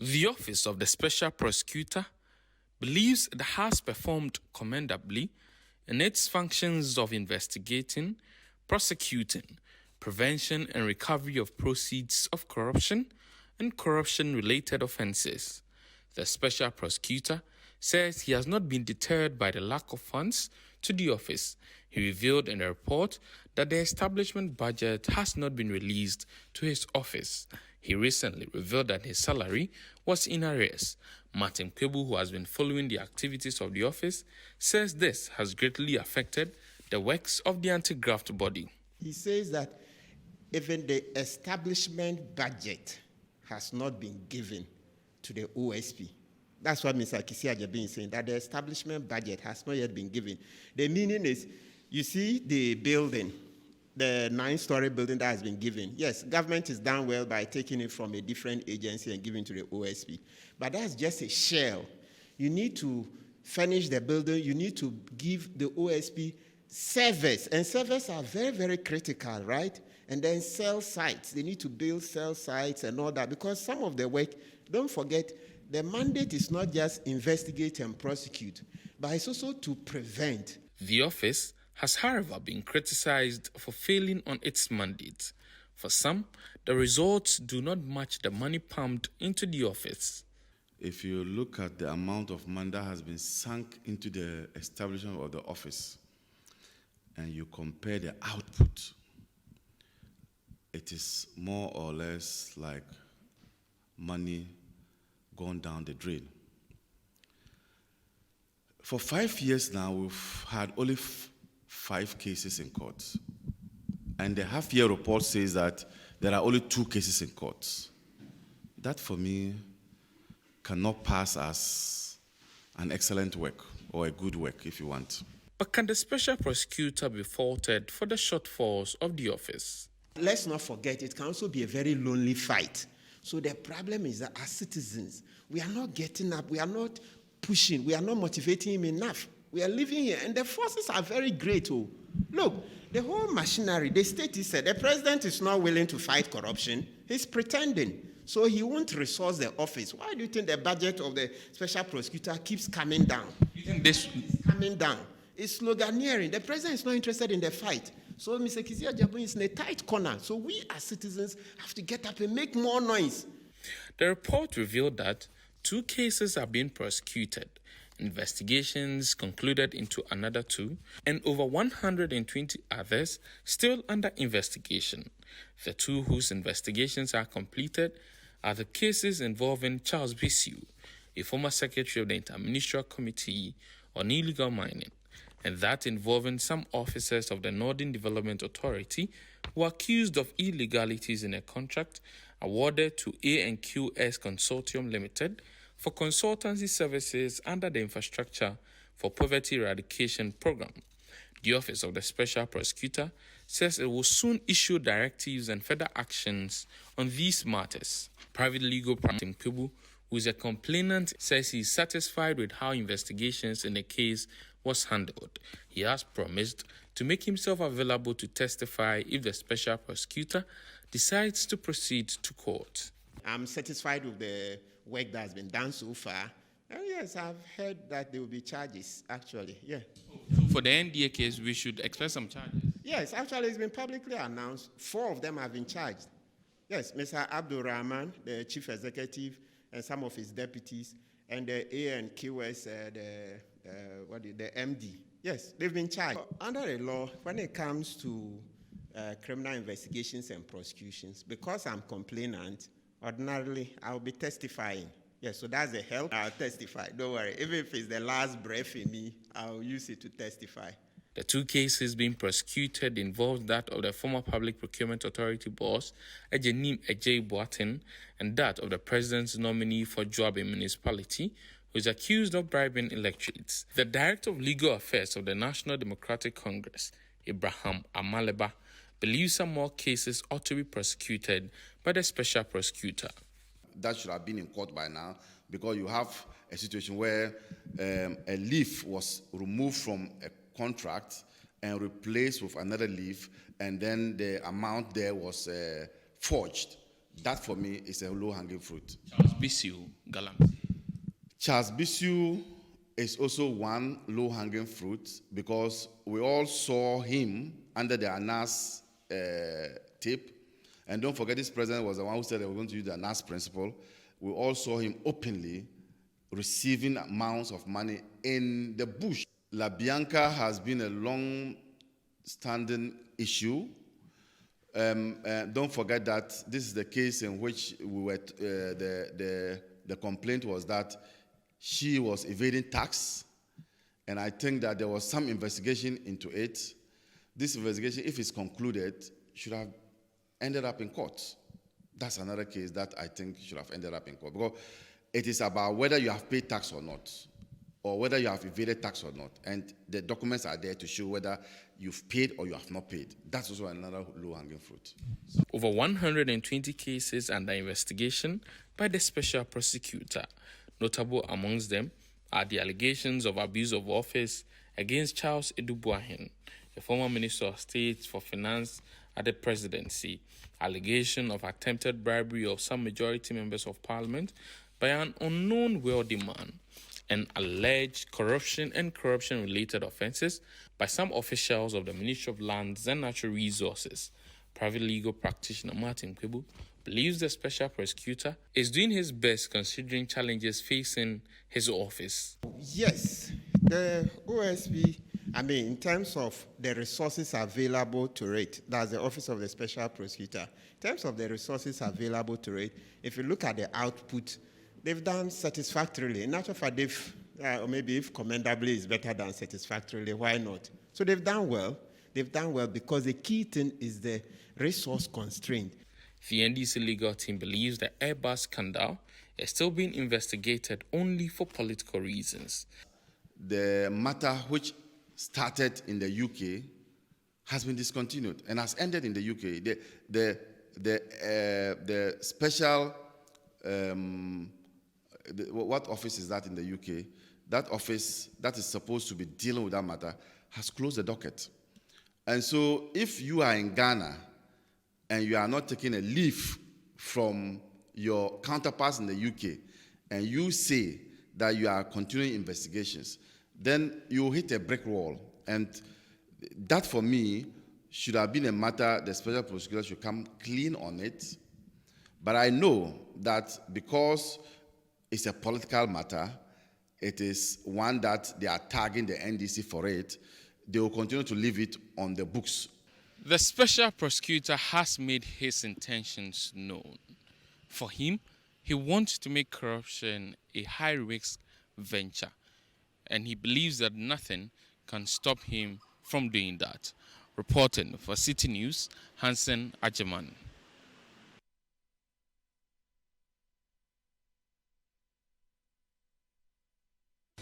The Office of the Special Prosecutor believes it has performed commendably in its functions of investigating, prosecuting, prevention and recovery of proceeds of corruption and corruption-related offences. The Special Prosecutor says he has not been deterred by the lack of funds to the office. He revealed in a report that the establishment budget has not been released to his office. He recently revealed that his salary was in arrears. Martin Kwebu, who has been following the activities of the office, says this has greatly affected the works of the anti-graft body. He says that even the establishment budget has not been given to the OSP. That's what Mr. Kisi Ajabin is saying, that the establishment budget has not yet been given. The meaning is, you see the building, the 9-story building that has been given. Yes, government is done well by taking it from a different agency and giving to the OSP. But that's just a shell. You need to furnish the building. You need to give the OSP servers. And servers are very, very critical, right? And then cell sites. They need to build cell sites and all that. Because some of the work, don't forget, the mandate is not just investigate and prosecute, but it's also to prevent. The office has, however, been criticized for failing on its mandate. For some, the results do not match the money pumped into the office. If you look at the amount of money that has been sunk into the establishment of the office, and you compare the output, it is more or less like money gone down the drain. For 5 years now, we've had only 5 cases in court. And the half-year report says that there are only 2 cases in court. That, for me, cannot pass as an excellent work or a good work, if you want. But can the Special Prosecutor be faulted for the shortfalls of the office? Let's not forget, it can also be a very lonely fight. So the problem is that as citizens, we are not getting up, we are not pushing, we are not motivating him enough. We are living here, and the forces are very great. Oh, look, the whole machinery, the state is said, the president is not willing to fight corruption. He's pretending. So he won't resource the office. Why do you think the budget of the Special Prosecutor keeps coming down? You think this is coming down? It's sloganeering. The president is not interested in the fight. So Mr. Kisi Ajabin is in a tight corner. So we as citizens have to get up and make more noise. The report revealed that 2 cases are being prosecuted. Investigations concluded into another 2, and over 120 others still under investigation. The 2 whose investigations are completed are the cases involving Charles Bissiu, a former secretary of the Interministerial Committee on Illegal Mining, and that involving some officers of the Northern Development Authority who were accused of illegalities in a contract awarded to A&QS Consortium Limited for consultancy services under the Infrastructure for Poverty Eradication Program. The Office of the Special Prosecutor says it will soon issue directives and further actions on these matters. Private legal Martin Kwebu, who is a complainant, says he is satisfied with how investigations in the case was handled. He has promised to make himself available to testify if the Special Prosecutor decides to proceed to court. I'm satisfied with the work that has been done so far. And yes, I've heard that there will be charges, actually, yeah. For the NDA case, we should expect some charges? Yes, actually, it's been publicly announced. 4 of them have been charged. Yes, Mr. Abdul Rahman, the chief executive, and some of his deputies, and the A&QS, the MD. Yes, they've been charged. Under the law, when it comes to criminal investigations and prosecutions, because I'm complainant, ordinarily, I'll be testifying. Yes, so that's the help. I'll testify. Don't worry. Even if it's the last breath in me, I'll use it to testify. The 2 cases being prosecuted involve that of the former Public Procurement Authority boss, Ejenim Ejay Boatin, and that of the president's nominee for Joabe Municipality, who is accused of bribing electorates. The Director of Legal Affairs of the National Democratic Congress, Abraham Amaleba, believes some more cases ought to be prosecuted by the Special Prosecutor. That should have been in court by now, because you have a situation where a leaf was removed from a contract and replaced with another leaf, and then the amount there was forged. That for me is a low-hanging fruit. Charles Bissiou, Galamsey. Charles Bissiou is also one low-hanging fruit because we all saw him under the ANAS tape. And don't forget, this president was the one who said they were going to use the ANAS principle. We all saw him openly receiving amounts of money in the bush. La Bianca has been a long-standing issue. Don't forget that this is the case in which we were. The complaint was that she was evading tax, and I think that there was some investigation into it. This investigation, if it's concluded, should have ended up in court. That's another case that I think should have ended up in court, because it is about whether you have paid tax or not, or whether you have evaded tax or not. And the documents are there to show whether you've paid or you have not paid. That's also another low-hanging fruit. Over 120 cases under investigation by the Special Prosecutor. Notable amongst them are the allegations of abuse of office against Charles Edubuahin, the former Minister of State for Finance at the presidency, allegation of attempted bribery of some majority members of parliament by an unknown wealthy man, and alleged corruption and corruption-related offences by some officials of the Ministry of Lands and Natural Resources. Private legal practitioner Martin Kwebu believes the Special Prosecutor is doing his best considering challenges facing his office. Yes, the OSP, in terms of the resources available to it, that's the Office of the Special Prosecutor. In terms of the resources available to it, if you look at the output, they've done satisfactorily. In actual fact, or maybe if commendably is better than satisfactorily, why not? So they've done well. They've done well because the key thing is the resource constraint. The NDC legal team believes the Airbus scandal is still being investigated only for political reasons. The matter which started in the UK has been discontinued and has ended in the UK. The special, what office is that in the UK? That office that is supposed to be dealing with that matter has closed the docket. And so if you are in Ghana and you are not taking a leaf from your counterparts in the UK and you say that you are continuing investigations, then you hit a brick wall. And that, for me, should have been a matter the Special Prosecutor should come clean on it. But I know that because it's a political matter, it is one that they are tagging the NDC for it, they will continue to leave it on the books. The Special Prosecutor has made his intentions known. For him, he wants to make corruption a high-risk venture, and he believes that nothing can stop him from doing that. Reporting for Citi News, Hansen Ajeman.